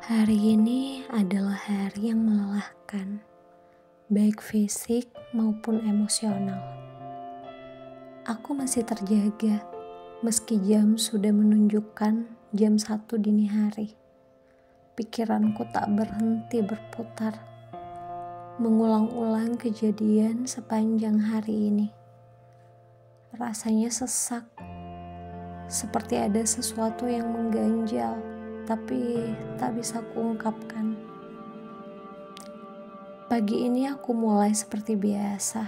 Hari ini adalah hari yang melelahkan, baik fisik maupun emosional. Aku masih terjaga, meski jam sudah menunjukkan jam 1 dini hari. Pikiranku tak berhenti berputar, mengulang-ulang kejadian sepanjang hari ini. Rasanya sesak, seperti ada sesuatu yang mengganjal, tapi tak bisa kuungkapkan. Pagi ini aku mulai seperti biasa.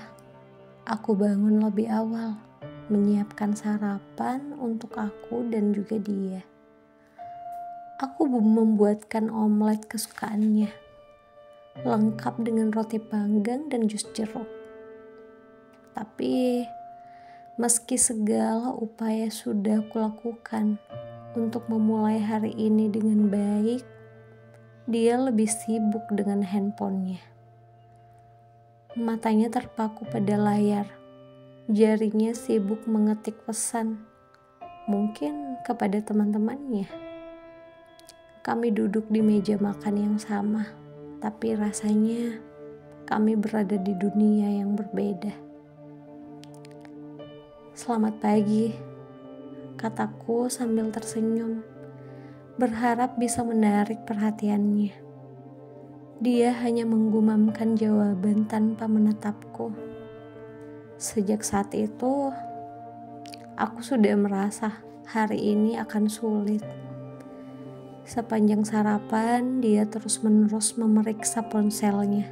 Aku bangun lebih awal, menyiapkan sarapan untuk aku dan juga dia. Aku membuatkan omelet kesukaannya, lengkap dengan roti panggang dan jus jeruk. Tapi meski segala upaya sudah kulakukan untuk memulai hari ini dengan baik, dia lebih sibuk dengan handphonenya. Matanya terpaku pada layar, jarinya sibuk mengetik pesan, mungkin kepada teman-temannya. Kami duduk di meja makan yang sama, tapi rasanya kami berada di dunia yang berbeda. Selamat pagi, kataku sambil tersenyum, berharap bisa menarik perhatiannya. Dia hanya menggumamkan jawaban tanpa menatapku. Sejak saat itu, aku sudah merasa hari ini akan sulit. Sepanjang sarapan, dia terus-menerus memeriksa ponselnya.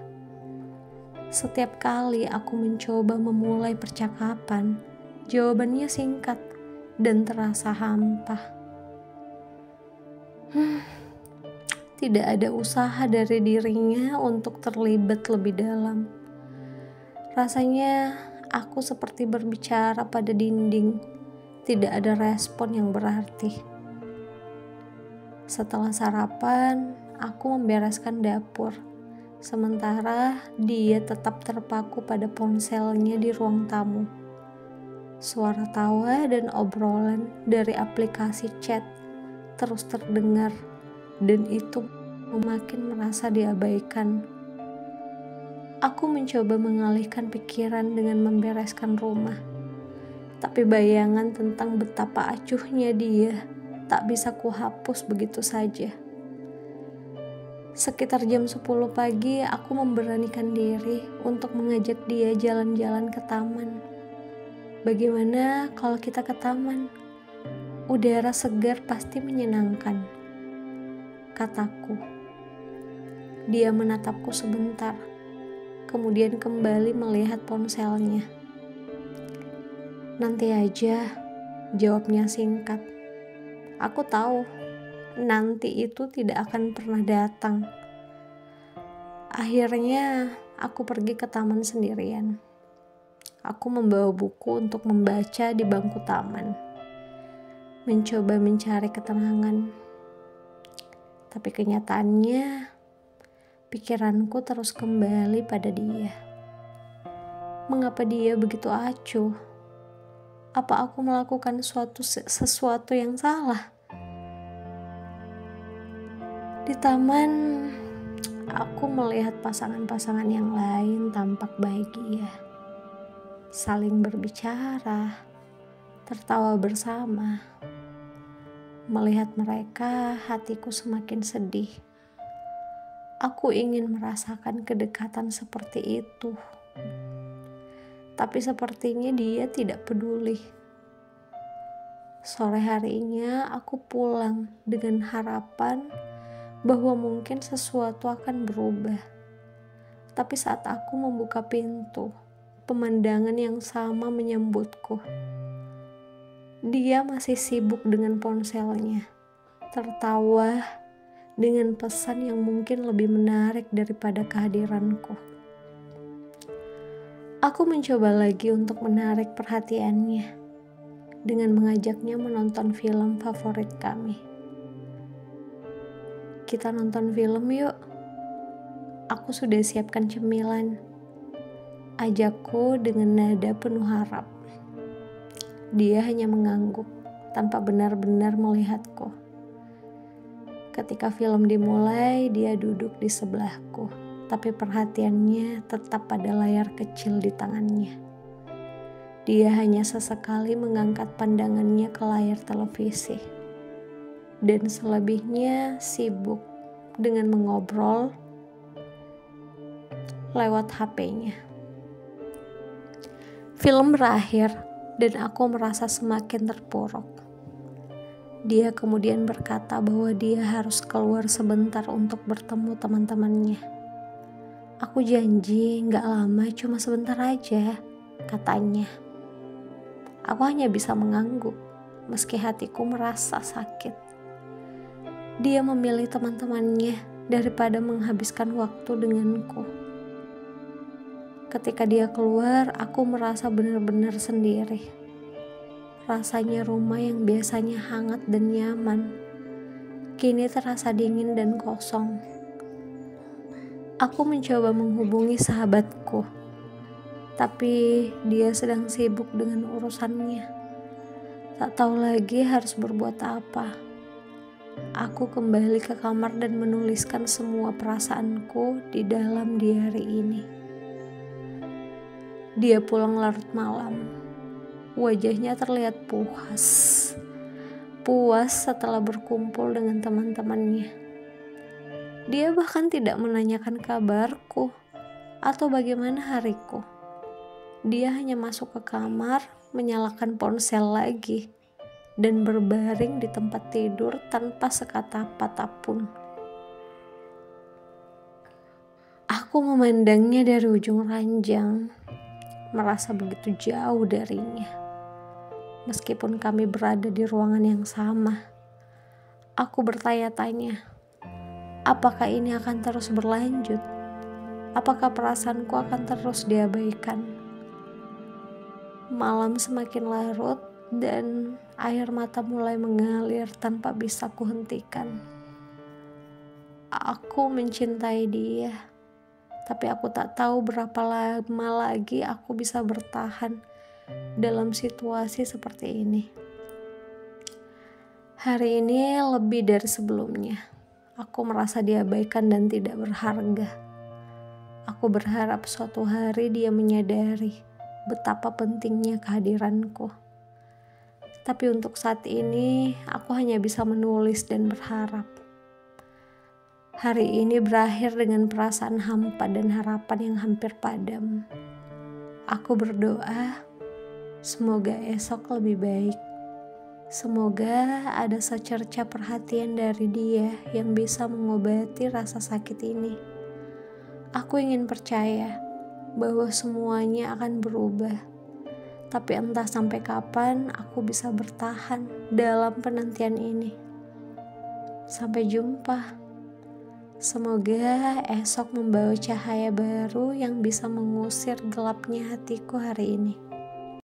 Setiap kali aku mencoba memulai percakapan, jawabannya singkat dan terasa hampa. Tidak ada usaha dari dirinya untuk terlibat lebih dalam. Rasanya aku seperti berbicara pada dinding, tidak ada respon yang berarti. Setelah sarapan, aku membereskan dapur, sementara dia tetap terpaku pada ponselnya di ruang tamu. Suara tawa dan obrolan dari aplikasi chat terus terdengar, dan itu makin merasa diabaikan. Aku mencoba mengalihkan pikiran dengan membereskan rumah, tapi bayangan tentang betapa acuhnya dia tak bisa kuhapus begitu saja. Sekitar jam 10 pagi, aku memberanikan diri untuk mengajak dia jalan-jalan ke taman. Bagaimana kalau kita ke taman? Udara segar pasti menyenangkan, kataku. Dia menatapku sebentar, kemudian kembali melihat ponselnya. Nanti aja, jawabnya singkat. Aku tahu, nanti itu tidak akan pernah datang. Akhirnya, aku pergi ke taman sendirian. Aku membawa buku untuk membaca di bangku taman, mencoba mencari ketenangan. Tapi kenyataannya, pikiranku terus kembali pada dia. Mengapa dia begitu acuh? Apa aku melakukan sesuatu yang salah? Di taman, aku melihat pasangan-pasangan yang lain tampak bahagia, saling berbicara, tertawa bersama. Melihat mereka, hatiku semakin sedih. Aku ingin merasakan kedekatan seperti itu, tapi sepertinya dia tidak peduli. Sore harinya aku pulang dengan harapan bahwa mungkin sesuatu akan berubah. Tapi saat aku membuka pintu, pemandangan yang sama menyambutku. Dia masih sibuk dengan ponselnya, tertawa dengan pesan yang mungkin lebih menarik daripada kehadiranku. Aku mencoba lagi untuk menarik perhatiannya dengan mengajaknya menonton film favorit kami. Kita nonton film yuk. Aku sudah siapkan cemilan, ajakku dengan nada penuh harap. Dia hanya mengangguk tanpa benar-benar melihatku. Ketika film dimulai, dia duduk di sebelahku, tapi perhatiannya tetap pada layar kecil di tangannya. Dia hanya sesekali mengangkat pandangannya ke layar televisi, dan selebihnya sibuk dengan mengobrol lewat HP-nya. Film berakhir, dan aku merasa semakin terpuruk. Dia kemudian berkata bahwa dia harus keluar sebentar untuk bertemu teman-temannya. Aku janji gak lama, cuma sebentar aja, katanya. Aku hanya bisa mengangguk, meski hatiku merasa sakit. Dia memilih teman-temannya daripada menghabiskan waktu denganku. Ketika dia keluar, aku merasa benar-benar sendiri. Rasanya rumah yang biasanya hangat dan nyaman, kini terasa dingin dan kosong. Aku mencoba menghubungi sahabatku, tapi dia sedang sibuk dengan urusannya. Tak tahu lagi harus berbuat apa. Aku kembali ke kamar dan menuliskan semua perasaanku di dalam diari ini. Dia pulang larut malam. Wajahnya terlihat puas setelah berkumpul dengan teman-temannya. Dia bahkan tidak menanyakan kabarku atau bagaimana hariku. Dia hanya masuk ke kamar, menyalakan ponsel lagi, dan berbaring di tempat tidur tanpa sekata patah pun. Aku memandangnya dari ujung ranjang, merasa begitu jauh darinya. Meskipun kami berada di ruangan yang sama, aku bertanya-tanya, apakah ini akan terus berlanjut? Apakah perasaanku akan terus diabaikan? Malam semakin larut dan air mata mulai mengalir tanpa bisa kuhentikan. Aku mencintai dia, tapi aku tak tahu berapa lama lagi aku bisa bertahan dalam situasi seperti ini. Hari ini lebih dari sebelumnya. Aku merasa diabaikan dan tidak berharga. Aku berharap suatu hari dia menyadari betapa pentingnya kehadiranku. Tapi untuk saat ini, aku hanya bisa menulis dan berharap. Hari ini berakhir dengan perasaan hampa dan harapan yang hampir padam. Aku berdoa, semoga esok lebih baik. Semoga ada secerca perhatian dari dia yang bisa mengobati rasa sakit ini. Aku ingin percaya bahwa semuanya akan berubah. Tapi entah sampai kapan aku bisa bertahan dalam penantian ini. Sampai jumpa. Semoga esok membawa cahaya baru yang bisa mengusir gelapnya hatiku hari ini.